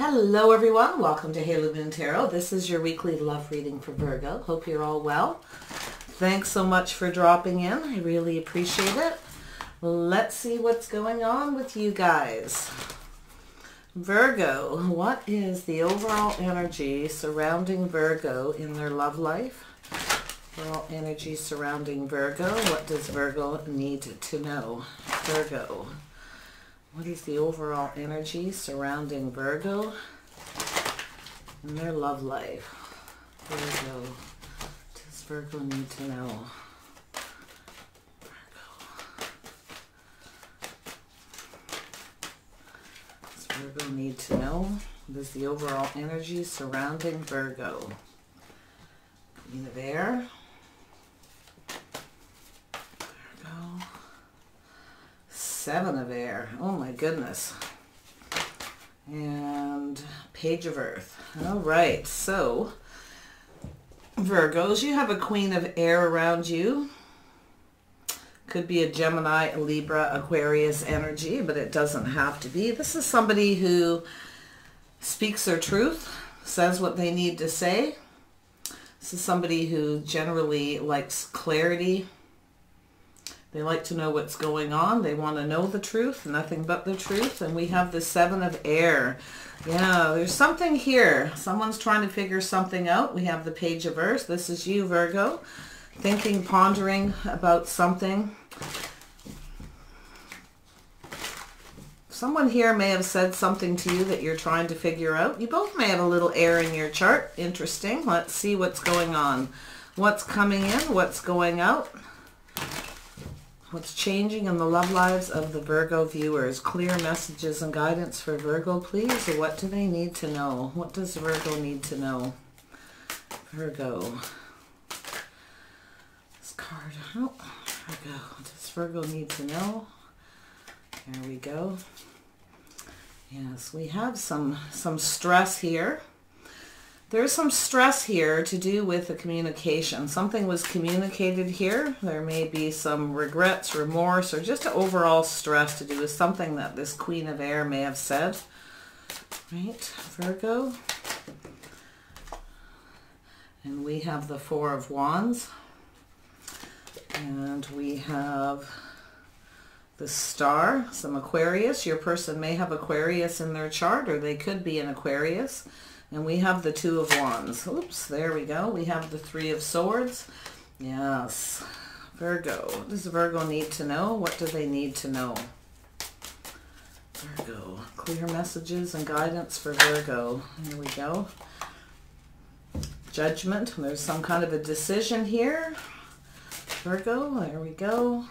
Hello everyone, welcome to Halo Moon Tarot. This is your weekly love reading for Virgo. Hope you're all well. Thanks so much for dropping in. I really appreciate it. Let's see what's going on with you guys. Virgo, what is the overall energy surrounding Virgo in their love life? Overall energy surrounding Virgo. What does Virgo need to know? Virgo. What is the overall energy surrounding Virgo in their love life? Virgo. What does Virgo need to know? Virgo. What does Virgo need to know? What is the overall energy surrounding Virgo? Queen of Air. Seven of Air. Oh my goodness. And Page of Earth. All right. So, Virgos, you have a Queen of Air around you. Could be a Gemini, a Libra, Aquarius energy, but it doesn't have to be. This is somebody who speaks their truth, says what they need to say. This is somebody who generally likes clarity. They like to know what's going on. They want to know the truth, nothing but the truth. And we have the Seven of Air. Yeah, there's something here. Someone's trying to figure something out. We have the Page of Earth. This is you, Virgo. Thinking, pondering about something. Someone here may have said something to you that you're trying to figure out. You both may have a little air in your chart. Interesting. Let's see what's going on. What's coming in? What's going out? What's changing in the love lives of the Virgo viewers? Clear messages and guidance for Virgo, please. Or what do they need to know? What does Virgo need to know? Virgo. This card. Oh, Virgo. What does Virgo need to know? There we go. Yes, we have some stress here. There's some stress here to do with the communication. Something was communicated here. There may be some regrets, remorse, or just overall stress to do with something that this Queen of Air may have said. Right, Virgo. And we have the Four of Wands. And we have the Star, some Aquarius. Your person may have Aquarius in their chart, or they could be an Aquarius. And we have the Two of Wands. Oops, there we go. We have the Three of Swords. Yes. Virgo. What does Virgo need to know? What do they need to know? Virgo. Clear messages and guidance for Virgo. Here we go. Judgment. There's some kind of a decision here. Virgo. There we go.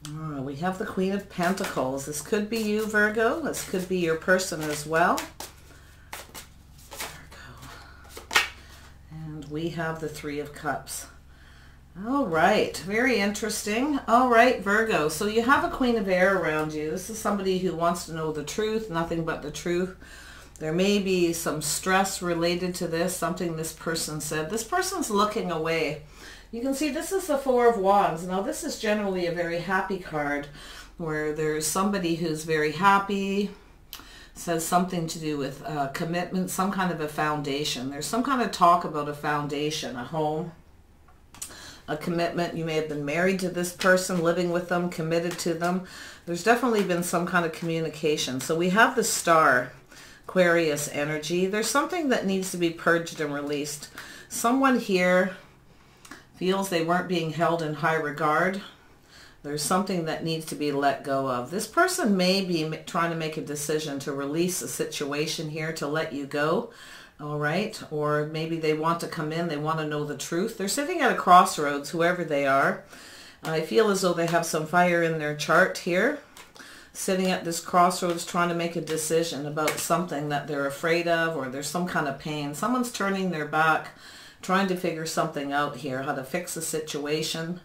Oh, we have the Queen of Pentacles. This could be you, Virgo. This could be your person as well. We have the Three of Cups. All right, very interesting. All right, Virgo. So you have a Queen of Air around you. This is somebody who wants to know the truth, nothing but the truth. There may be some stress related to this, something this person said. This person's looking away. You can see this is the Four of Wands. Now, this is generally a very happy card where there's somebody who's very happy, says something to do with commitment, some kind of a foundation. There's some kind of talk about a foundation, a home, a commitment. You may have been married to this person, living with them, committed to them. There's definitely been some kind of communication. So we have the Star, Aquarius energy. There's something that needs to be purged and released. Someone here feels they weren't being held in high regard. There's something that needs to be let go of. This person may be trying to make a decision to release a situation here, to let you go, all right? Or maybe they want to come in, they want to know the truth. They're sitting at a crossroads, whoever they are. I feel as though they have some fire in their chart here, sitting at this crossroads trying to make a decision about something that they're afraid of, or there's some kind of pain. Someone's turning their back, trying to figure something out here, how to fix a situation.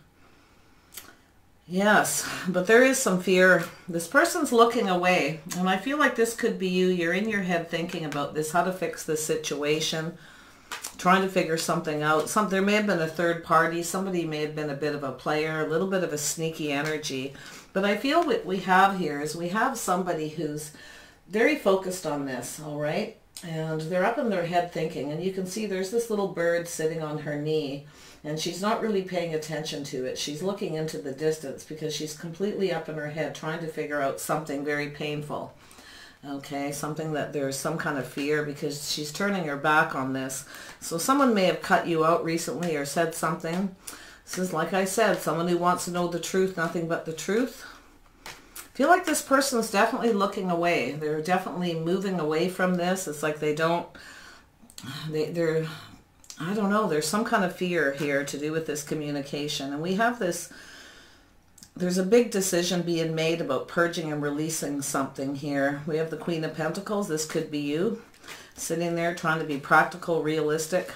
Yes, but there is some fear. This person's looking away, and I feel like this could be you. You're in your head thinking about this, how to fix this situation, trying to figure something out. There may have been a third party. Somebody may have been a bit of a player, a little bit of a sneaky energy. But I feel what we have here is we have somebody who's very focused on this, all right? And they're up in their head thinking, and you can see there's this little bird sitting on her knee, and she's not really paying attention to it. She's looking into the distance because she's completely up in her head trying to figure out something very painful. Okay, something that there's some kind of fear because she's turning her back on this. So someone may have cut you out recently or said something. This is, like I said, someone who wants to know the truth, nothing but the truth. I feel like this person is definitely looking away. They're definitely moving away from this. It's like they don't, they're, I don't know, there's some kind of fear here to do with this communication. And we have this, there's a big decision being made about purging and releasing something here. We have the Queen of Pentacles. This could be you sitting there trying to be practical, realistic.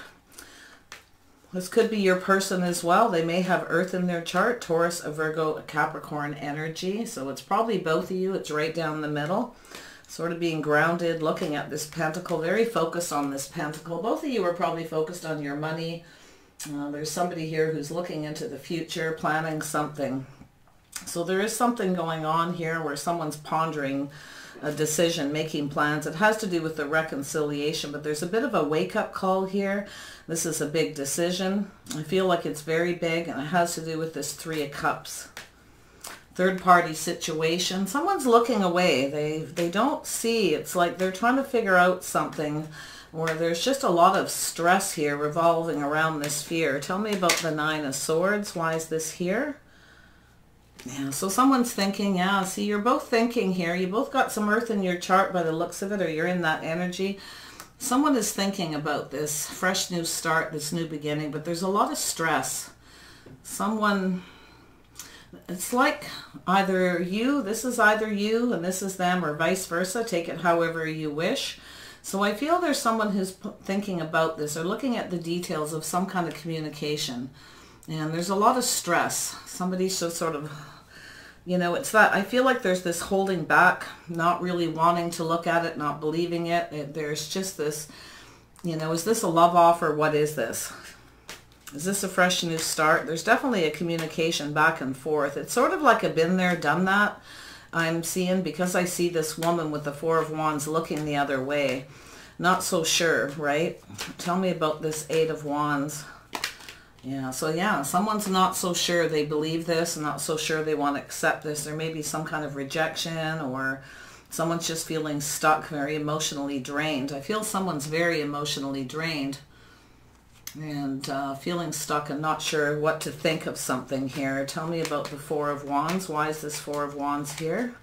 This could be your person as well. They may have Earth in their chart, Taurus, a Virgo, a Capricorn energy. So it's probably both of you. It's right down the middle. Sort of being grounded, looking at this pentacle, very focused on this pentacle. Both of you are probably focused on your money. There's somebody here who's looking into the future, planning something. So there is something going on here where someone's pondering a decision, making plans. It has to do with the reconciliation, but there's a bit of a wake-up call here. This is a big decision. I feel like it's very big, and it has to do with this Three of Cups. Third-party situation. Someone's looking away. They don't see. It's like they're trying to figure out something, or there's just a lot of stress here revolving around this fear. Tell me about the Nine of Swords. Why is this here? Yeah, so someone's thinking, yeah, see, you're both thinking here. You both got some Earth in your chart by the looks of it, or you're in that energy. Someone is thinking about this fresh new start, this new beginning, but there's a lot of stress. Someone, it's like either you, this is either you and this is them, or vice versa. Take it however you wish. So I feel there's someone who's thinking about this or looking at the details of some kind of communication. And there's a lot of stress. Somebody's just sort of, you know, it's that, I feel like there's this holding back, not really wanting to look at it, not believing it. There's just this, you know, is this a love offer? What is this? Is this a fresh new start? There's definitely a communication back and forth. It's sort of like a been there, done that I'm seeing, because I see this woman with the Four of Wands looking the other way. Not so sure, right? Tell me about this Eight of Wands. Yeah, so yeah, someone's not so sure they believe this, not so sure they want to accept this. There may be some kind of rejection, or someone's just feeling stuck, very emotionally drained. I feel someone's very emotionally drained and feeling stuck and not sure what to think of something here. Tell me about the Four of Wands. Why is this Four of Wands here?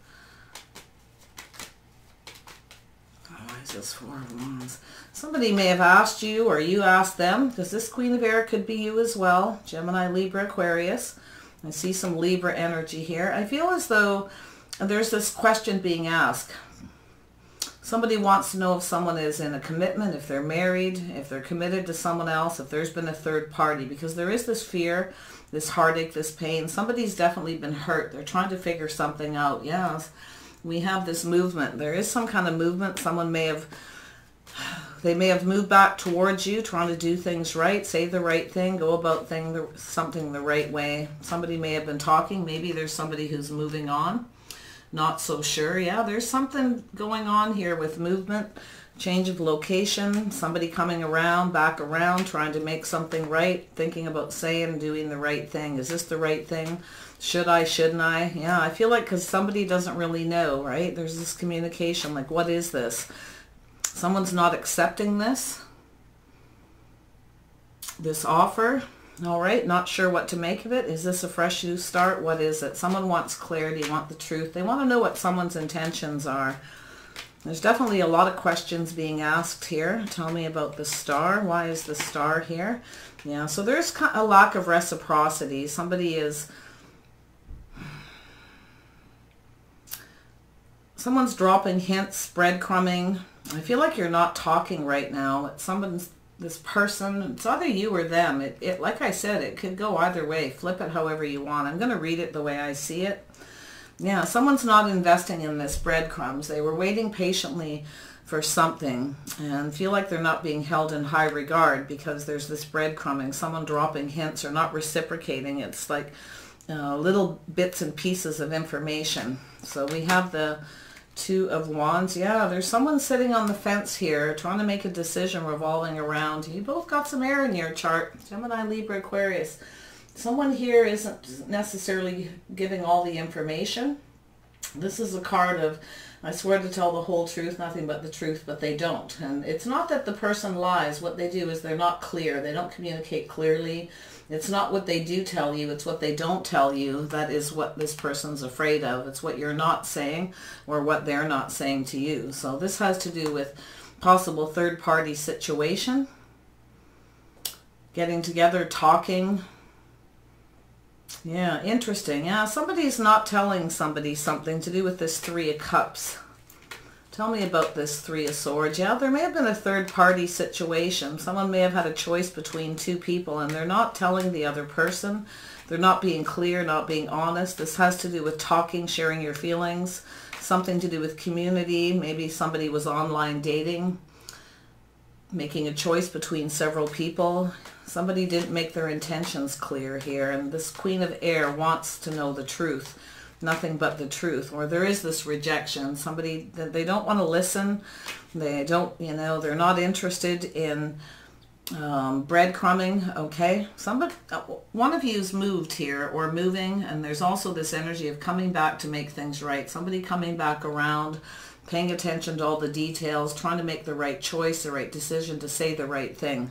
Why is this Four of Wands? Somebody may have asked you, or you asked them, because this Queen of Air could be you as well. Gemini, Libra, Aquarius. I see some Libra energy here. I feel as though there's this question being asked. Somebody wants to know if someone is in a commitment, if they're married, if they're committed to someone else, if there's been a third party, because there is this fear, this heartache, this pain. Somebody's definitely been hurt. They're trying to figure something out. Yes, we have this movement. There is some kind of movement. Someone may have, they may have moved back towards you, trying to do things right, say the right thing, go about something the right way. Somebody may have been talking. Maybe there's somebody who's moving on. Not so sure. Yeah, there's something going on here with movement, change of location, somebody coming around, back around, trying to make something right, thinking about saying, doing the right thing. Is this the right thing? Should I, shouldn't I? Yeah, I feel like because somebody doesn't really know, right? There's this communication, like, what is this? Someone's not accepting this offer. All right, not sure what to make of it. Is this a fresh new start? What is it? Someone wants clarity, want the truth. They want to know what someone's intentions are. There's definitely a lot of questions being asked here. Tell me about the Star. Why is the Star here? Yeah, so there's a lack of reciprocity. Somebody is... Someone's dropping hints, breadcrumbing. I feel like you're not talking right now. Someone's... This person, it's either you or them. It like I said, it could go either way. Flip it however you want. I'm going to read it the way I see it. Yeah, someone's not investing in this breadcrumbs. They were waiting patiently for something and feel like they're not being held in high regard because there's this breadcrumbing. Someone dropping hints or not reciprocating. It's like little bits and pieces of information. So we have the Two of Wands. Yeah, there's someone sitting on the fence here trying to make a decision revolving around. You both got some air in your chart. Gemini, Libra, Aquarius. Someone here isn't necessarily giving all the information. This is a card of, I swear to tell the whole truth, nothing but the truth, but they don't. And it's not that the person lies. What they do is they're not clear. They don't communicate clearly. It's not what they do tell you. It's what they don't tell you. That is what this person's afraid of. It's what you're not saying or what they're not saying to you. So this has to do with possible third-party situation. Getting together, talking. Yeah, interesting. Yeah, somebody's not telling somebody something to do with this Three of Cups. Tell me about this Three of Swords. Yeah, there may have been a third-party situation. Someone may have had a choice between two people, and they're not telling the other person. They're not being clear, not being honest. This has to do with talking, sharing your feelings, something to do with community. Maybe somebody was online dating, making a choice between several people. Somebody didn't make their intentions clear here, and this Queen of Air wants to know the truth. Nothing but the truth. Or there is this rejection. Somebody, they don't want to listen. They don't, you know, they're not interested in breadcrumbing. Okay, somebody, one of you's moved here or moving, and there's also this energy of coming back to make things right. Somebody coming back around, paying attention to all the details, trying to make the right choice, the right decision, to say the right thing.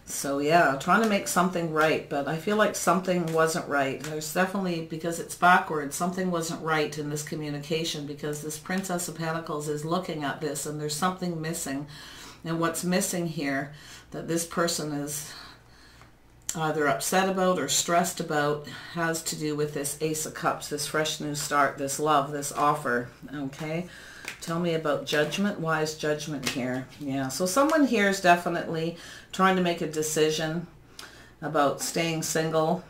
So yeah, trying to make something right, but I feel like something wasn't right. There's definitely, because it's backwards, something wasn't right in this communication, because this Princess of Pentacles is looking at this and there's something missing. And what's missing here that this person is either upset about or stressed about has to do with this Ace of Cups, this fresh new start, this love, this offer. Okay, tell me about Judgment. Why is Judgment here? Yeah, so someone here is definitely trying to make a decision about staying single.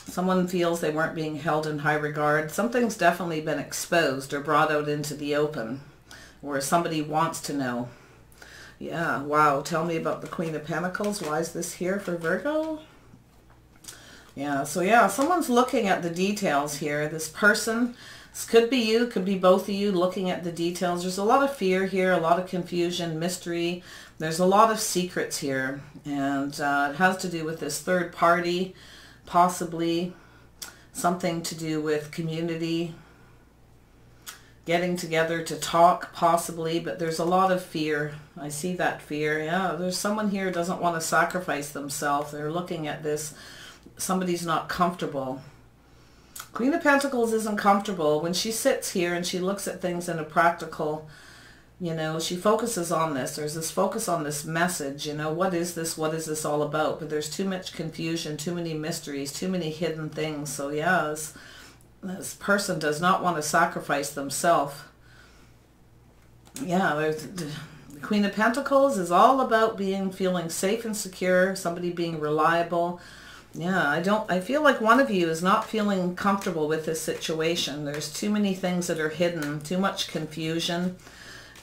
Someone feels they weren't being held in high regard. Something's definitely been exposed or brought out into the open, or somebody wants to know. Yeah, wow. Tell me about the Queen of Pentacles. Why is this here for Virgo? Yeah, so yeah, someone's looking at the details here. This person, this could be you, could be both of you looking at the details. There's a lot of fear here, a lot of confusion, mystery. There's a lot of secrets here, and it has to do with this third party, possibly something to do with community, getting together to talk, possibly, but there's a lot of fear. I see that fear. Yeah, there's someone here who doesn't want to sacrifice themselves. They're looking at this. Somebody's not comfortable. Queen of Pentacles isn't comfortable. When she sits here and she looks at things in a practical, you know, she focuses on this. There's this focus on this message, you know, what is this? What is this all about? But there's too much confusion, too many mysteries, too many hidden things. So yeah, this person does not want to sacrifice themselves. Yeah, the Queen of Pentacles is all about feeling safe and secure, somebody being reliable. Yeah, I feel like one of you is not feeling comfortable with this situation. There's too many things that are hidden, too much confusion,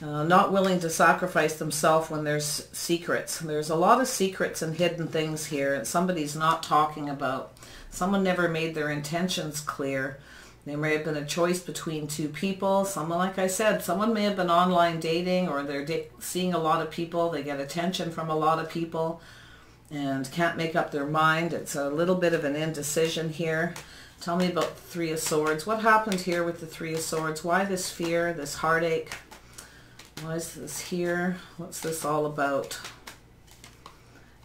not willing to sacrifice themselves when there's secrets. There's a lot of secrets and hidden things here that somebody's not talking about. Someone never made their intentions clear. There may have been a choice between two people. Someone, like I said, someone may have been online dating, or they're seeing a lot of people. They get attention from a lot of people and can't make up their mind. It's a little bit of an indecision here. Tell me about the Three of Swords. What happened here with the Three of Swords? Why this fear, this heartache? Why is this here? What's this all about?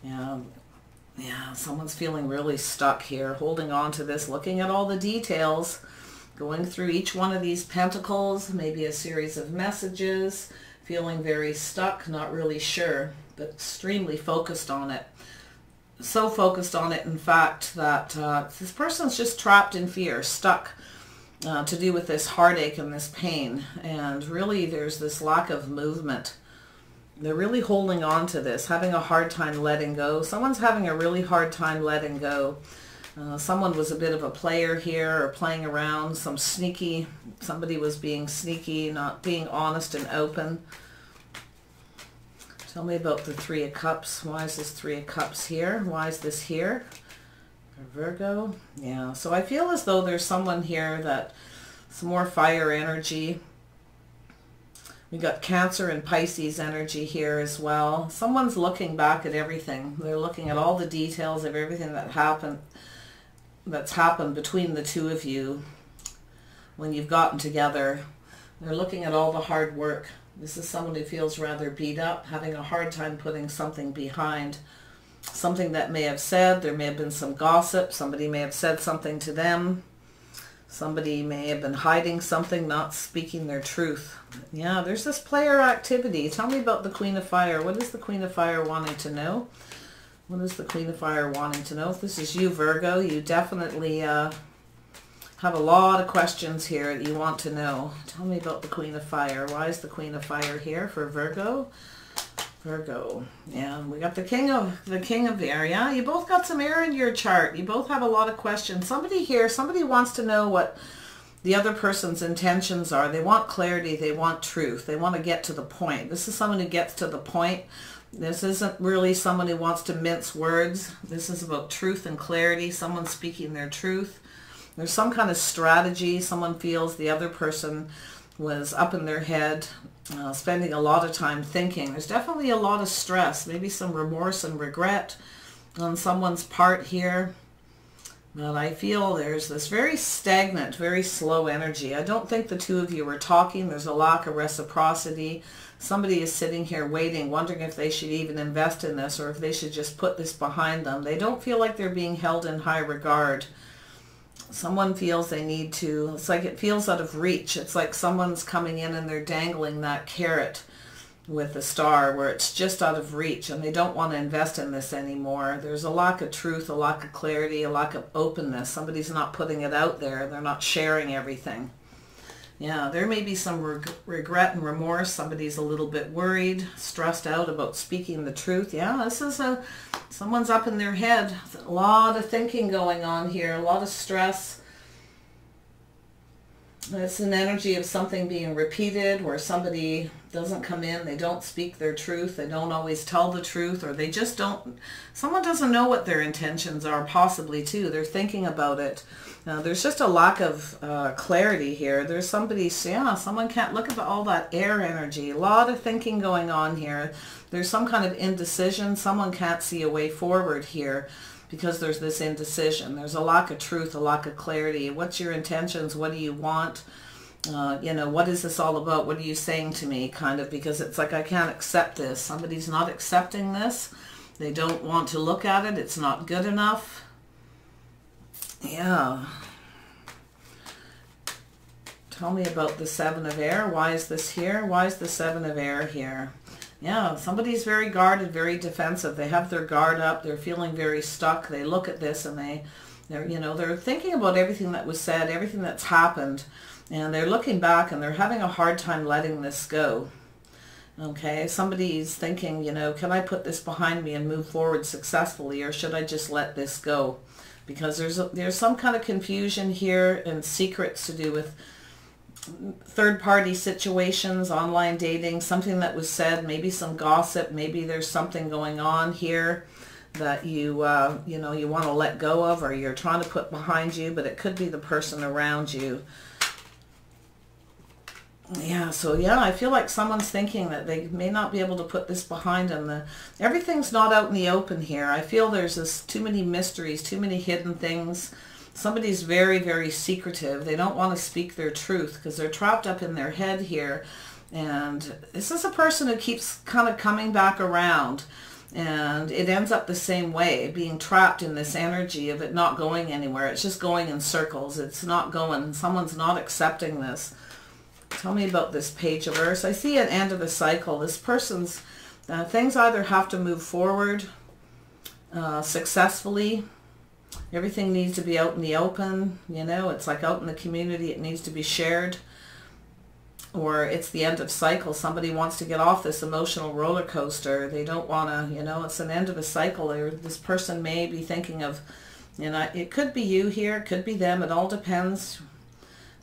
Yeah, someone's feeling really stuck here, holding on to this, looking at all the details, going through each one of these pentacles, maybe a series of messages, feeling very stuck, not really sure, but extremely focused on it. So focused on it, in fact, that this person's just trapped in fear, stuck, to do with this heartache and this pain. And really there's this lack of movement. They're really holding on to this, having a hard time letting go. Someone's having a really hard time letting go. Someone was a bit of a player here, or playing around, somebody was being sneaky, not being honest and open. Tell me about the Three of Cups. Why is this Three of Cups here? Why is this here? Virgo? Yeah, so I feel as though there's someone here that Some more fire energy. We got Cancer and Pisces energy here as well. Someone's looking back at everything. They're looking at all the details of everything that's happened between the two of you when you've gotten together. They're looking at all the hard work. This is someone who feels rather beat up, having a hard time putting something behind. Something that may have said, there may have been some gossip, somebody may have said something to them. Somebody may have been hiding something, not speaking their truth. Yeah, there's this player activity. Tell me about the Queen of Fire. What is the Queen of Fire wanting to know? What is the Queen of Fire wanting to know? If this is you, Virgo, you definitely have a lot of questions here that you want to know. Tell me about the Queen of Fire. Why is the Queen of Fire here for Virgo? Virgo. Yeah, we got the King of Air. Yeah, you both got some air in your chart. You both have a lot of questions. Somebody here, somebody wants to know what the other person's intentions are. They want clarity. They want truth. They want to get to the point. This is someone who gets to the point. This isn't really someone who wants to mince words. This is about truth and clarity. Someone speaking their truth. There's some kind of strategy. Someone feels the other person was up in their head, spending a lot of time thinking. There's definitely a lot of stress, maybe some remorse and regret on someone's part here. But I feel there's this very stagnant, very slow energy. I don't think the two of you are talking. There's a lack of reciprocity. Somebody is sitting here waiting, wondering if they should even invest in this or if they should just put this behind them. They don't feel like they're being held in high regard. Someone feels they need to, it's like it feels out of reach. It's like someone's coming in and they're dangling that carrot with a star where it's just out of reach and they don't want to invest in this anymore. There's a lack of truth, a lack of clarity, a lack of openness. Somebody's not putting it out there. They're not sharing everything. Yeah, there may be some regret and remorse. Somebody's a little bit worried, stressed out about speaking the truth. Yeah, this is someone's up in their head. A lot of thinking going on here, a lot of stress. It's an energy of something being repeated where somebody doesn't come in, they don't speak their truth, they don't always tell the truth, or they just don't, someone doesn't know what their intentions are possibly too. They're thinking about it. There's just a lack of clarity here. There's somebody, yeah, someone can't look at all that air energy. A lot of thinking going on here. There's some kind of indecision. Someone can't see a way forward here because there's this indecision. There's a lack of truth, a lack of clarity. What's your intentions? What do you want? You know, what is this all about? What are you saying to me? Kind of, because it's like, I can't accept this. Somebody's not accepting this. They don't want to look at it. It's not good enough. Yeah. Tell me about the Seven of Air. Why is this here? Why is the Seven of Air here? Yeah, somebody's very guarded, very defensive. They have their guard up. They're feeling very stuck. They look at this and they're thinking about everything that was said, everything that's happened, and they're looking back and they're having a hard time letting this go. Okay, somebody's thinking, you know, can I put this behind me and move forward successfully, or should I just let this go? Because there's some kind of confusion here and secrets to do with third-party situations, online dating, something that was said, maybe some gossip, maybe there's something going on here that you want to let go of, or you're trying to put behind you, but it could be the person around you. Yeah, so yeah, I feel like someone's thinking that they may not be able to put this behind them. Everything's not out in the open here. I feel there's too many mysteries, too many hidden things. Somebody's very, very secretive. They don't want to speak their truth because they're trapped up in their head here. And this is a person who keeps kind of coming back around. And it ends up the same way, being trapped in this energy of it not going anywhere. It's just going in circles. It's not going. Someone's not accepting this. Tell me about this Page of Earth. I see an end of a cycle. This person's things either have to move forward successfully. Everything needs to be out in the open. You know, it's like out in the community. It needs to be shared. Or it's the end of cycle. Somebody wants to get off this emotional roller coaster. They don't want to, you know, it's an end of a cycle. Or this person may be thinking of, you know, it could be you here. It could be them. It all depends.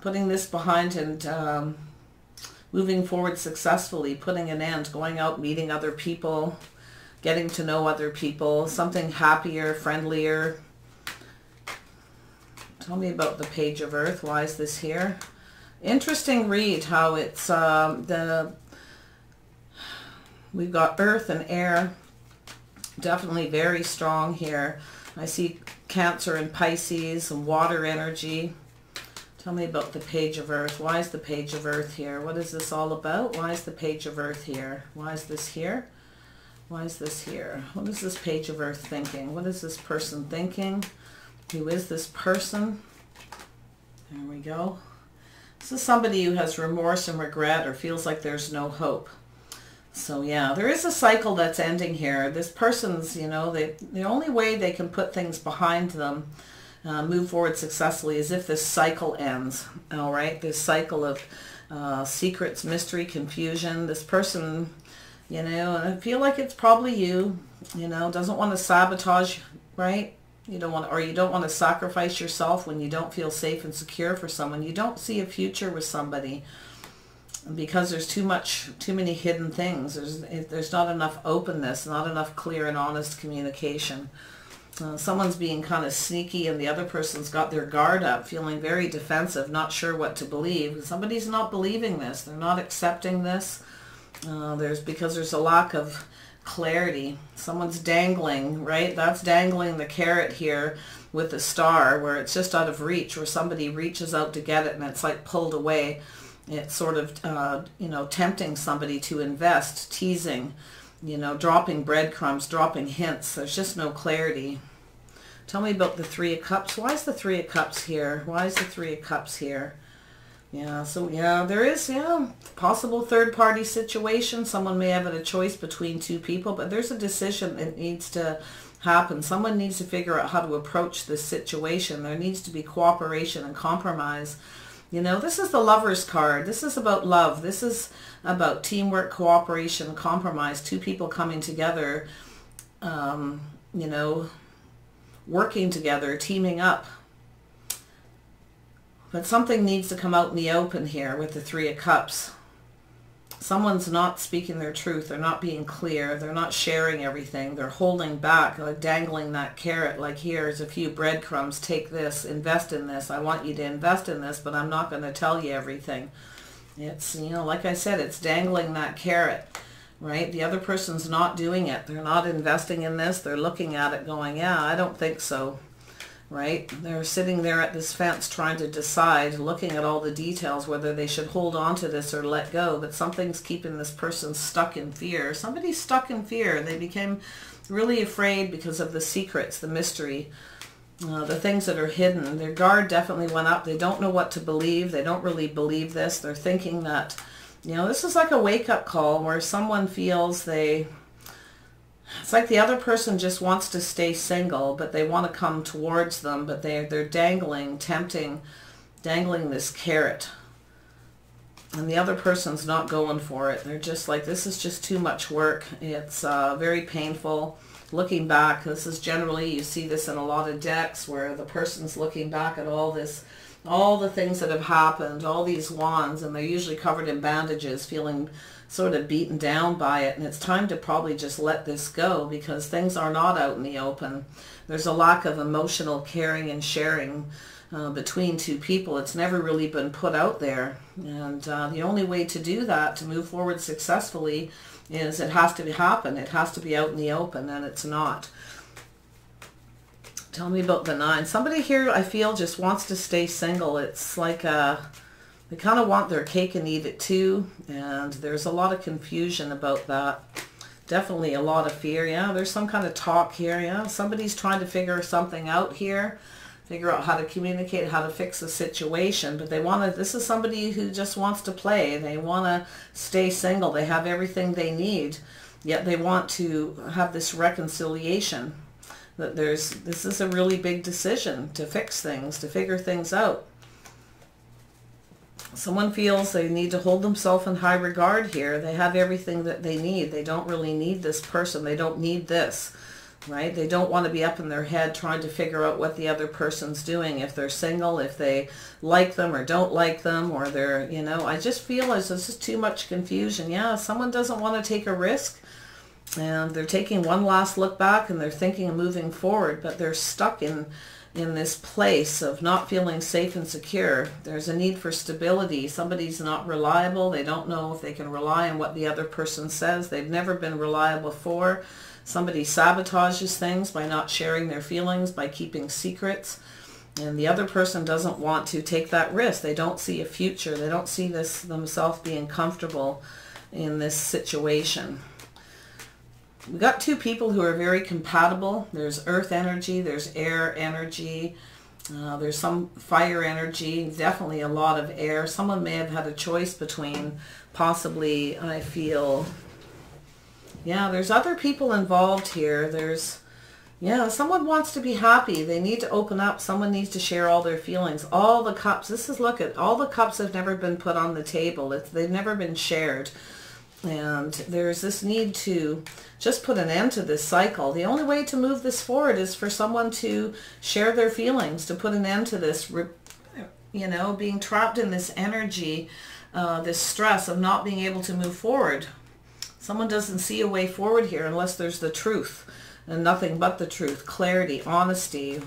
Putting this behind and moving forward successfully, putting an end, going out, meeting other people, getting to know other people, something happier, friendlier. Tell me about the Page of Earth. Why is this here? Interesting read how it's we've got earth and air, definitely very strong here. I see Cancer and Pisces and water energy. Tell me about the Page of Earth. Why is the Page of Earth here? What is this all about? Why is the Page of Earth here? Why is this here? Why is this here? What is this Page of Earth thinking? What is this person thinking? Who is this person? There we go. This is somebody who has remorse and regret or feels like there's no hope. So yeah, there is a cycle that's ending here. This person's, you know, the only way they can put things behind them, move forward successfully, is if this cycle ends. All right, this cycle of secrets, mystery, confusion. This person, you know, I feel like it's probably you know, doesn't want to sabotage, right? You don't want, or you don't want to sacrifice yourself when you don't feel safe and secure for someone. You don't see a future with somebody because there's too many hidden things. There's not enough openness, not enough clear and honest communication. Someone's being kind of sneaky and the other person's got their guard up, feeling very defensive, not sure what to believe. Somebody's not believing this. They're not accepting this. Because there's a lack of clarity. Someone's dangling, right? That's dangling the carrot here with the star, where it's just out of reach, where somebody reaches out to get it and it's like pulled away. It's sort of, you know, tempting somebody to invest, teasing, you know, dropping breadcrumbs, dropping hints. There's just no clarity. Tell me about the Three of Cups. Why is the Three of Cups here? Why is the Three of Cups here? Yeah, so yeah, there is, yeah, possible third-party situation. Someone may have a choice between two people, but there's a decision that needs to happen. Someone needs to figure out how to approach this situation. There needs to be cooperation and compromise. You know, this is the Lover's card. This is about love. This is about teamwork, cooperation, compromise. Two people coming together, you know, working together, teaming up. But something needs to come out in the open here with the Three of Cups. Someone's not speaking their truth. They're not being clear. They're not sharing everything. They're holding back, like dangling that carrot, like here's a few breadcrumbs. Take this, invest in this. I want you to invest in this, but I'm not going to tell you everything. It's, you know, like I said, it's dangling that carrot, right? The other person's not doing it. They're not investing in this. They're looking at it going, yeah, I don't think so. Right? They're sitting there at this fence trying to decide, looking at all the details, whether they should hold on to this or let go. But something's keeping this person stuck in fear. Somebody's stuck in fear. They became really afraid because of the secrets, the mystery, the things that are hidden. Their guard definitely went up. They don't know what to believe. They don't really believe this. They're thinking that, you know, this is like a wake-up call where someone feels it's like the other person just wants to stay single, but they want to come towards them, but they're dangling, tempting, dangling this carrot. And the other person's not going for it. They're just like, this is just too much work. It's very painful. Looking back, this is generally, you see this in a lot of decks where the person's looking back at all this, all the things that have happened, all these wands, and they're usually covered in bandages, feeling sort of beaten down by it. And it's time to probably just let this go because things are not out in the open. There's a lack of emotional caring and sharing between two people. It's never really been put out there. And the only way to do that, to move forward successfully, is it has to happen. It has to be out in the open, and it's not. Tell me about the Nine. Somebody here, I feel, just wants to stay single. It's like they kind of want their cake and eat it too, and there's a lot of confusion about that. Definitely a lot of fear. Yeah, there's some kind of talk here. Yeah, somebody's trying to figure something out here, figure out how to communicate, how to fix the situation, but they want to, this is somebody who just wants to play. They want to stay single. They have everything they need, yet they want to have this reconciliation. That this is a really big decision to fix things, to figure things out. Someone feels they need to hold themselves in high regard here. They have everything that they need. They don't really need this person. They don't need this, right? They don't want to be up in their head trying to figure out what the other person's doing, if they're single, if they like them or don't like them, or they're, you know, I just feel as this is too much confusion. Yeah, someone doesn't want to take a risk, and they're taking one last look back, and they're thinking of moving forward, but they're stuck in in this place of not feeling safe and secure. There's a need for stability. Somebody's not reliable. They don't know if they can rely on what the other person says. They've never been reliable before. Somebody sabotages things by not sharing their feelings, by keeping secrets. And the other person doesn't want to take that risk. They don't see a future. They don't see this themselves being comfortable in this situation. We got two people who are very compatible. There's earth energy, there's air energy, there's some fire energy, definitely a lot of air. Someone may have had a choice between possibly, I feel, yeah, there's other people involved here. There's, yeah, someone wants to be happy. They need to open up. Someone needs to share all their feelings. All the cups, this is, look at, all the cups have never been put on the table. They've never been shared. And there's this need to just put an end to this cycle. The only way to move this forward is for someone to share their feelings, to put an end to this, you know, being trapped in this energy, this stress of not being able to move forward. Someone doesn't see a way forward here unless there's the truth and nothing but the truth, clarity, honesty.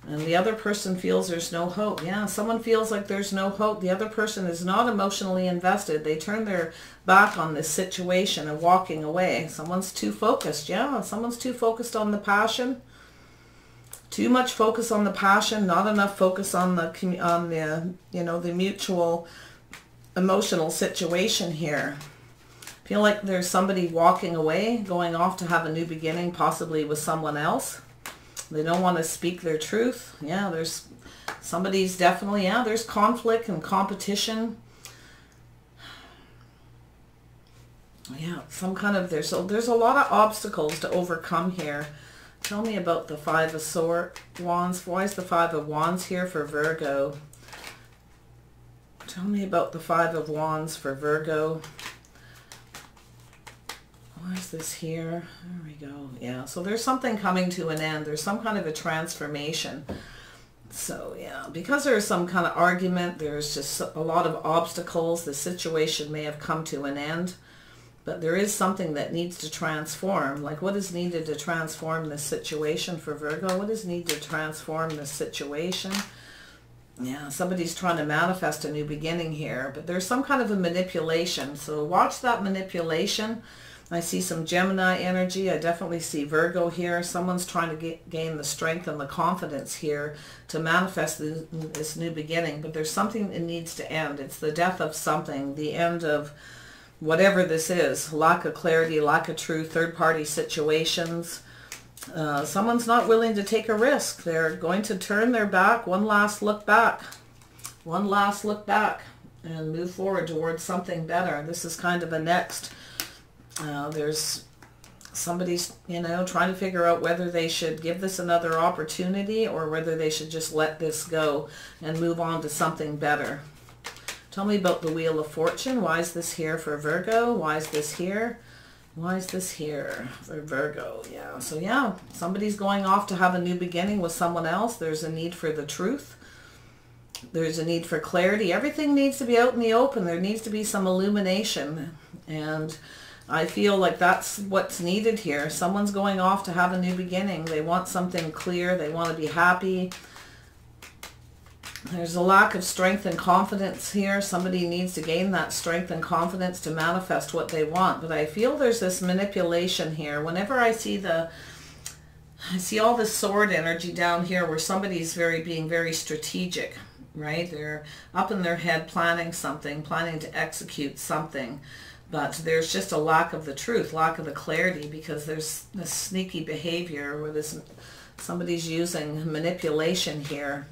And the other person feels there's no hope. Yeah, someone feels like there's no hope. The other person is not emotionally invested. They turn their back on this situation and walking away. Someone's too focused. Yeah, someone's too focused on the passion. Too much focus on the passion, not enough focus on the you know, the mutual emotional situation here. Feel like there's somebody walking away, going off to have a new beginning, possibly with someone else. They don't want to speak their truth. Yeah, there's somebody's definitely, yeah, there's conflict and competition. Yeah, some kind of, there's a lot of obstacles to overcome here. Tell me about the Five of Wands. Why is the Five of Wands here for Virgo? Tell me about the Five of Wands for Virgo. Why is this here? There we go. Yeah, so there's something coming to an end. There's some kind of a transformation. So yeah, because there's some kind of argument, there's just a lot of obstacles. The situation may have come to an end, but there is something that needs to transform. Like, what is needed to transform this situation for Virgo? What is needed to transform this situation? Yeah, somebody's trying to manifest a new beginning here, but there's some kind of a manipulation. So watch that manipulation. I see some Gemini energy. I definitely see Virgo here. Someone's trying to gain the strength and the confidence here to manifest this new beginning. But there's something that needs to end. It's the death of something, the end of whatever this is. Lack of clarity, lack of truth, third-party situations. Someone's not willing to take a risk. They're going to turn their back, one last look back. One last look back and move forward towards something better. This is kind of a next. There's somebody's, you know, trying to figure out whether they should give this another opportunity or whether they should just let this go and move on to something better. Tell me about the Wheel of Fortune. Why is this here for Virgo? Why is this here? Why is this here for Virgo? Yeah, so yeah, somebody's going off to have a new beginning with someone else. There's a need for the truth. There's a need for clarity. Everything needs to be out in the open. There needs to be some illumination, and I feel like that's what's needed here. Someone's going off to have a new beginning. They want something clear. They want to be happy. There's a lack of strength and confidence here. Somebody needs to gain that strength and confidence to manifest what they want. But I feel there's this manipulation here. Whenever I see all this sword energy down here where somebody's being very strategic, right? They're up in their head planning something, planning to execute something. But there's just a lack of the truth, lack of the clarity, because there's this sneaky behavior where somebody's using manipulation here.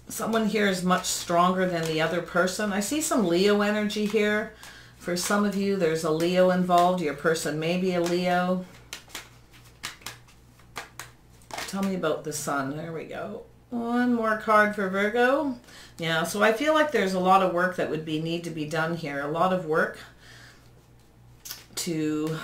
Someone here is much stronger than the other person. I see some Leo energy here. For some of you, there's a Leo involved. Your person may be a Leo. Tell me about the Sun. There we go. One more card for Virgo. Yeah, so I feel like there's a lot of work that would need to be done here. A lot of work to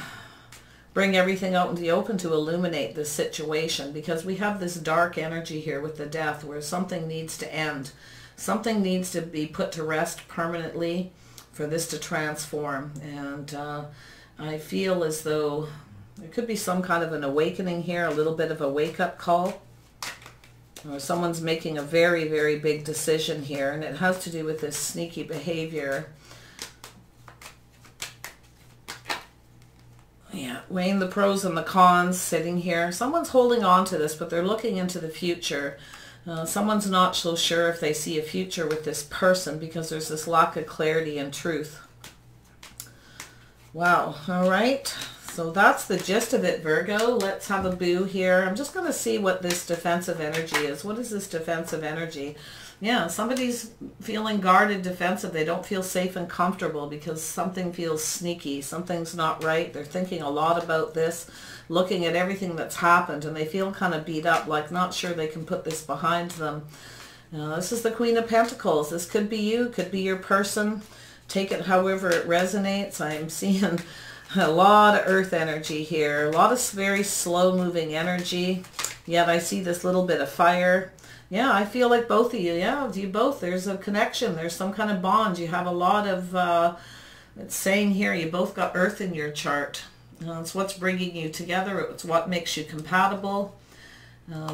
bring everything out into the open, to illuminate this situation, because we have this dark energy here with the Death where something needs to end. Something needs to be put to rest permanently for this to transform. And I feel as though there could be some kind of an awakening here, a little bit of a wake-up call. Or someone's making a very, very big decision here, and it has to do with this sneaky behavior. Yeah, weighing the pros and the cons, sitting here. Someone's holding on to this, but they're looking into the future. Someone's not so sure if they see a future with this person because there's this lack of clarity and truth. Wow. All right. So that's the gist of it, Virgo. Let's have a boo here. I'm just going to see what this defensive energy is. What is this defensive energy? Yeah, somebody's feeling guarded, defensive. They don't feel safe and comfortable because something feels sneaky. Something's not right. They're thinking a lot about this, looking at everything that's happened, and they feel kind of beat up, like not sure they can put this behind them. This is the Queen of Pentacles. This could be you, could be your person. Take it however it resonates. I'm seeing a lot of earth energy here, a lot of very slow-moving energy. Yet I see this little bit of fire. Yeah, I feel like both of you. Yeah, you both. There's a connection. There's some kind of bond. You have a lot of, it's saying here, you both got earth in your chart. It's what's bringing you together. It's what makes you compatible.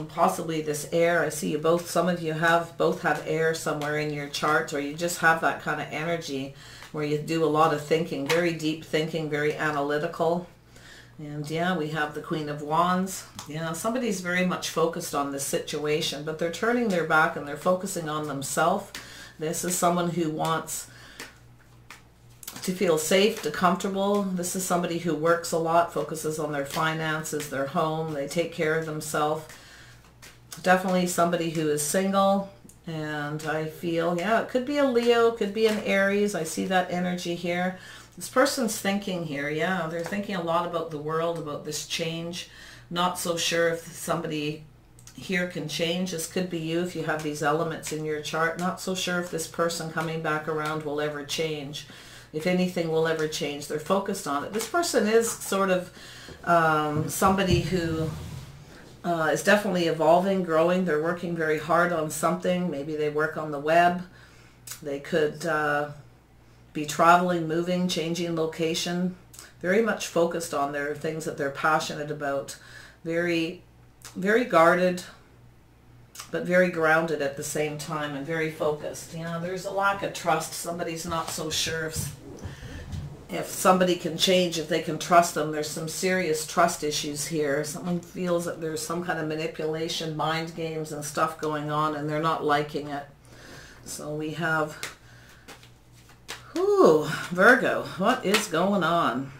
Possibly this air. I see you both, some of you both have air somewhere in your chart, or you just have that kind of energy where you do a lot of thinking, very deep thinking, very analytical. And yeah, we have the Queen of Wands. Yeah, somebody's very much focused on this situation, but they're turning their back and they're focusing on themselves. This is someone who wants to feel safe, to comfortable. This is somebody who works a lot, focuses on their finances, their home. They take care of themselves. Definitely somebody who is single. And I feel, yeah, it could be a Leo, could be an Aries. I see that energy here. This person's thinking here, yeah, they're thinking a lot about the world, about this change. Not so sure if somebody here can change. This could be you if you have these elements in your chart. Not so sure if this person coming back around will ever change. If anything will ever change. They're focused on it. This person is sort of somebody who is definitely evolving, growing. They're working very hard on something. Maybe they work on the web. They could be traveling, moving, changing location. Very much focused on their things that they're passionate about. Very, very guarded, but very grounded at the same time, and very focused. You know, there's a lack of trust. Somebody's not so sure if somebody can change, if they can trust them. There's some serious trust issues here. Someone feels that there's some kind of manipulation, mind games and stuff going on, and they're not liking it. So we have, Virgo, what is going on?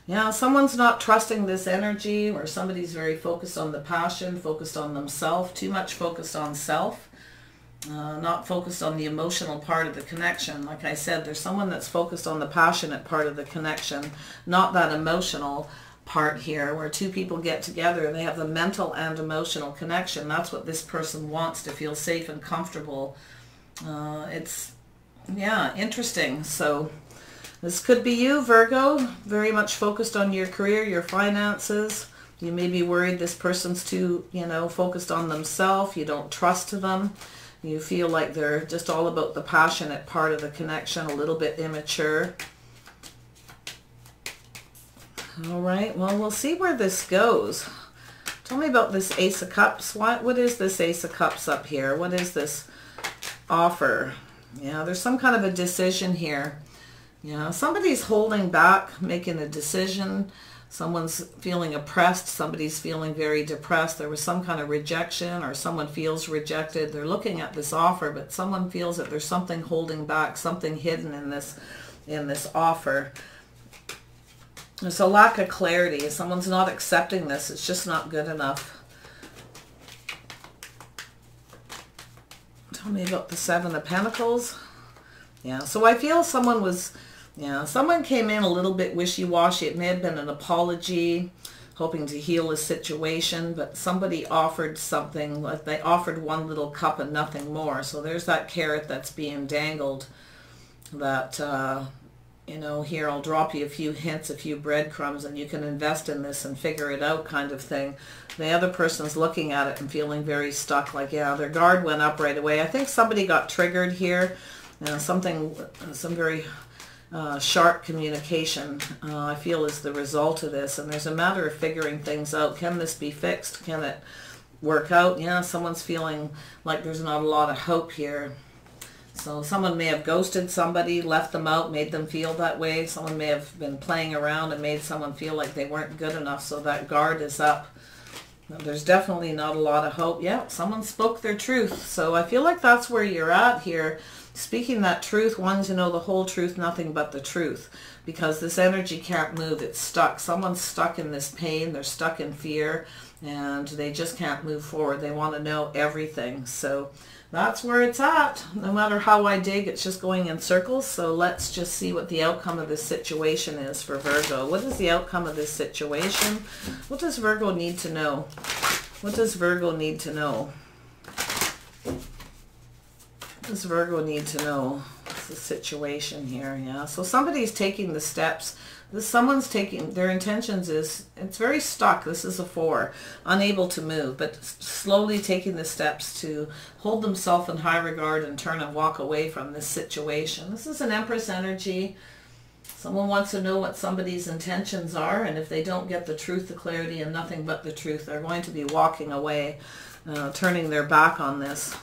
Yeah, someone's not trusting this energy, or somebody's very focused on the passion, focused on themselves, too much focused on self, not focused on the emotional part of the connection. Like I said, there's someone that's focused on the passionate part of the connection, not that emotional part here, where two people get together and they have the mental and emotional connection. That's what this person wants, to feel safe and comfortable. It's, yeah, interesting. So this could be you, Virgo, very much focused on your career, your finances. You may be worried this person's too, focused on themselves. You don't trust them. You feel like they're just all about the passionate part of the connection, a little bit immature. All right, well, we'll see where this goes. Tell me about this Ace of Cups. What is this Ace of Cups up here? What is this offer? Yeah, there's some kind of a decision here. Yeah, somebody's holding back, making a decision. Someone's feeling oppressed. Somebody's feeling very depressed. There was some kind of rejection, or someone feels rejected. They're looking at this offer, but someone feels that there's something holding back, something hidden in this offer. There's a lack of clarity. Someone's not accepting this. It's just not good enough. Tell me about the Seven of Pentacles. Yeah, so I feel someone was, someone came in a little bit wishy-washy. It may have been an apology, hoping to heal a situation, but somebody offered something, like they offered one little cup and nothing more. So there's that carrot that's being dangled that, here I'll drop you a few hints, a few breadcrumbs, and you can invest in this and figure it out, kind of thing. The other person's looking at it and feeling very stuck, like, yeah, their guard went up right away. I think somebody got triggered here. Some very sharp communication, I feel, is the result of this. And there's a matter of figuring things out. Can this be fixed? Can it work out. Yeah, someone's feeling like there's not a lot of hope here. So someone may have ghosted somebody, left them out, made them feel that way. Someone may have been playing around and made someone feel like they weren't good enough, so that guard is up. Now, there's definitely not a lot of hope. Yeah, someone spoke their truth. So I feel like that's where you're at here. Speaking that truth, wanting to know the whole truth, nothing but the truth. Because this energy can't move, it's stuck. Someone's stuck in this pain, they're stuck in fear, and they just can't move forward. They want to know everything. So that's where it's at. No matter how I dig, it's just going in circles. So let's just see what the outcome of this situation is for Virgo. What is the outcome of this situation? What does Virgo need to know? What does Virgo need to know? What does Virgo need to know? What's the situation here? Yeah, so somebody's taking the steps. Someone's taking, their intentions is, it's very stuck. This is a 4, unable to move, but slowly taking the steps to hold themselves in high regard and turn and walk away from this situation. This is an Empress energy. Someone wants to know what somebody's intentions are, and if they don't get the truth, the clarity, and nothing but the truth, they're going to be walking away, turning their back on this.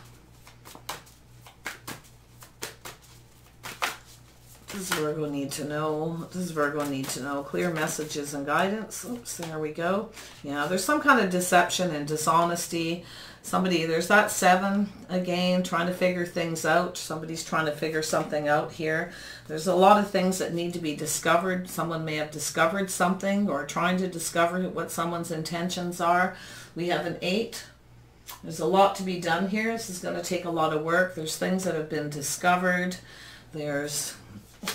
What does Virgo need to know? What does Virgo need to know? Clear messages and guidance. Oops, there we go. Yeah, there's some kind of deception and dishonesty. Somebody, there's that 7 again, trying to figure things out. Somebody's trying to figure something out here. There's a lot of things that need to be discovered. Someone may have discovered something or trying to discover what someone's intentions are. We have an 8. There's a lot to be done here. This is going to take a lot of work. There's things that have been discovered. There's...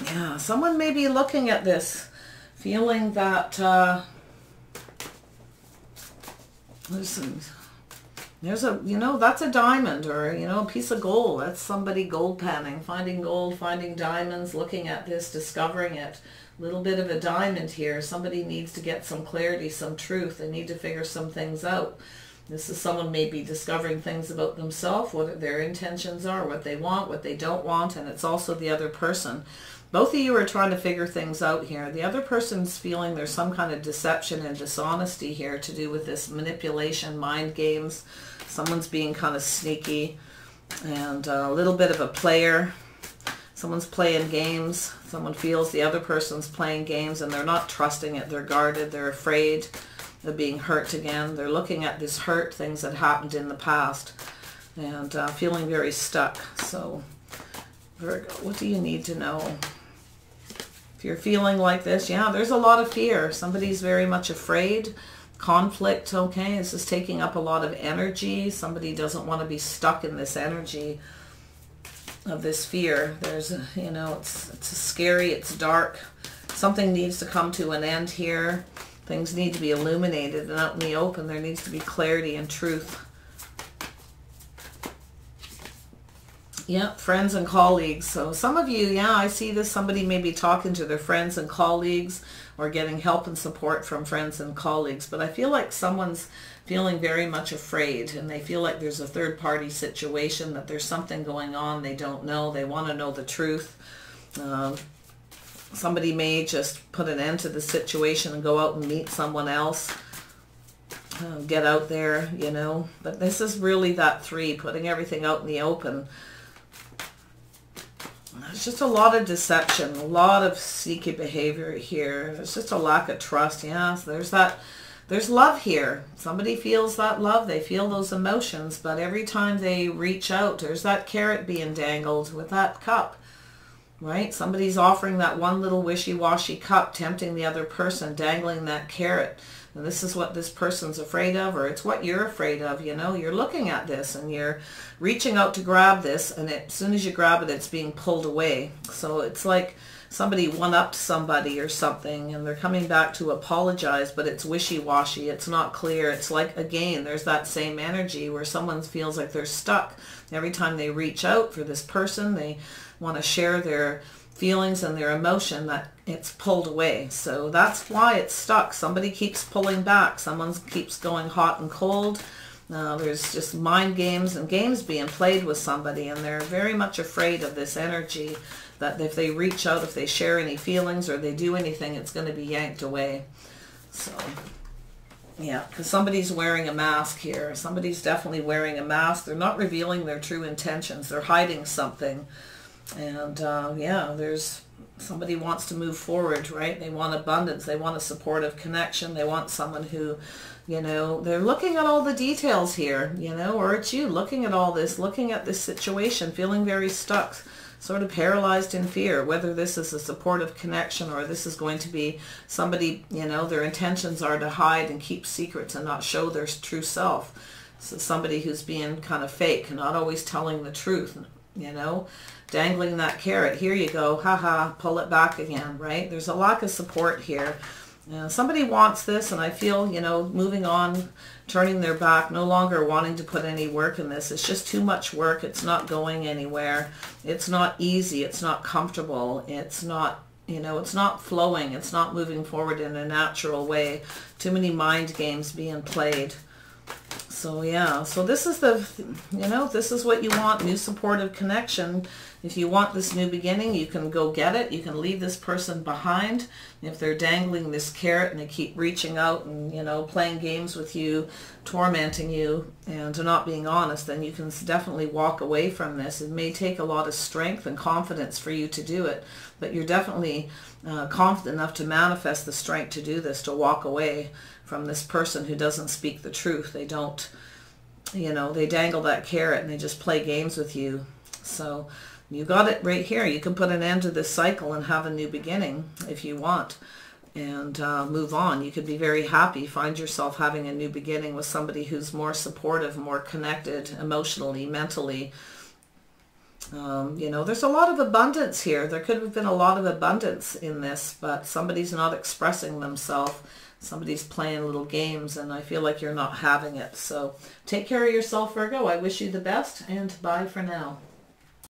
yeah, someone may be looking at this, feeling that there's a, you know, that's a diamond, or, you know, a piece of gold. That's somebody gold panning, finding gold, finding diamonds, looking at this, discovering it. A little bit of a diamond here. Somebody needs to get some clarity, some truth. They need to figure some things out. This is someone maybe discovering things about themselves, what their intentions are, what they want, what they don't want, and it's also the other person. Both of you are trying to figure things out here. The other person's feeling there's some kind of deception and dishonesty here to do with this manipulation, mind games. Someone's being kind of sneaky and a little bit of a player. Someone's playing games. Someone feels the other person's playing games and they're not trusting it. They're guarded. They're afraid of being hurt again. They're looking at this hurt, things that happened in the past, and feeling very stuck. So, Virgo, what do you need to know? If you're feeling like this, yeah, there's a lot of fear. Somebody's very much afraid. Conflict, okay, this is taking up a lot of energy. Somebody doesn't want to be stuck in this energy of this fear. There's, you know, it's scary, it's dark. Something needs to come to an end here. Things need to be illuminated and out in the open. There needs to be clarity and truth. Yep, friends and colleagues. So some of you, yeah, I see this. Somebody may be talking to their friends and colleagues or getting help and support from friends and colleagues. But I feel like someone's feeling very much afraid and they feel like there's a third-party situation, that there's something going on they don't know. They want to know the truth. Somebody may just put an end to the situation and go out and meet someone else. Get out there, you know. But this is really that 3, putting everything out in the open. There's just a lot of deception, a lot of sneaky behavior here. There's just a lack of trust. Yeah, there's love here. Somebody feels that love. They feel those emotions, but every time they reach out, there's that carrot being dangled with that cup, right? Somebody's offering that one little wishy-washy cup, tempting the other person, dangling that carrot. And this is what this person's afraid of, or it's what you're afraid of, you know. You're looking at this and you're reaching out to grab this, and as soon as you grab it, it's being pulled away. So it's like somebody one-upped somebody or something, and they're coming back to apologize, but it's wishy-washy. It's not clear. It's like, again, there's that same energy where someone feels like they're stuck. Every time they reach out for this person, they want to share their feelings and their emotion, that it's pulled away. So that's why it's stuck. Somebody keeps pulling back. Someone keeps going hot and cold. There's just mind games and games being played with somebody, and they're very much afraid of this energy, that if they reach out, if they share any feelings or they do anything, it's going to be yanked away. So Yeah, because somebody's wearing a mask here. Somebody's definitely wearing a mask. They're not revealing their true intentions. They're hiding something. And yeah, there's somebody wants to move forward, right? They want abundance. They want a supportive connection. They want someone who, you know, they're looking at all the details here, you know, or it's you looking at all this, looking at this situation, feeling very stuck, sort of paralyzed in fear, whether this is a supportive connection or this is going to be somebody, you know, their intentions are to hide and keep secrets and not show their true self. So somebody who's being kind of fake, not always telling the truth, you know, dangling that carrot. Here you go, haha, pull it back again, right? There's a lack of support here. Somebody wants this, and I feel, you know, moving on, turning their back, no longer wanting to put any work in this. It's just too much work. It's not going anywhere. It's not easy. It's not comfortable. It's not, you know, it's not flowing. It's not moving forward in a natural way. Too many mind games being played. So yeah, so this is the, you know, this is what you want, new supportive connection. If you want this new beginning, you can go get it. You can leave this person behind. If they're dangling this carrot and they keep reaching out and, you know, playing games with you, tormenting you, and not being honest, then you can definitely walk away from this. It may take a lot of strength and confidence for you to do it, but you're definitely confident enough to manifest the strength to do this, to walk away from this person who doesn't speak the truth. They don't, you know, they dangle that carrot and they just play games with you. So you got it right here. You can put an end to this cycle and have a new beginning if you want, and move on. You could be very happy, find yourself having a new beginning with somebody who's more supportive, more connected emotionally, mentally. You know, there's a lot of abundance here. There could have been a lot of abundance in this, but somebody's not expressing themselves. Somebody's playing little games, and I feel like you're not having it. So take care of yourself, Virgo. I wish you the best, and bye for now.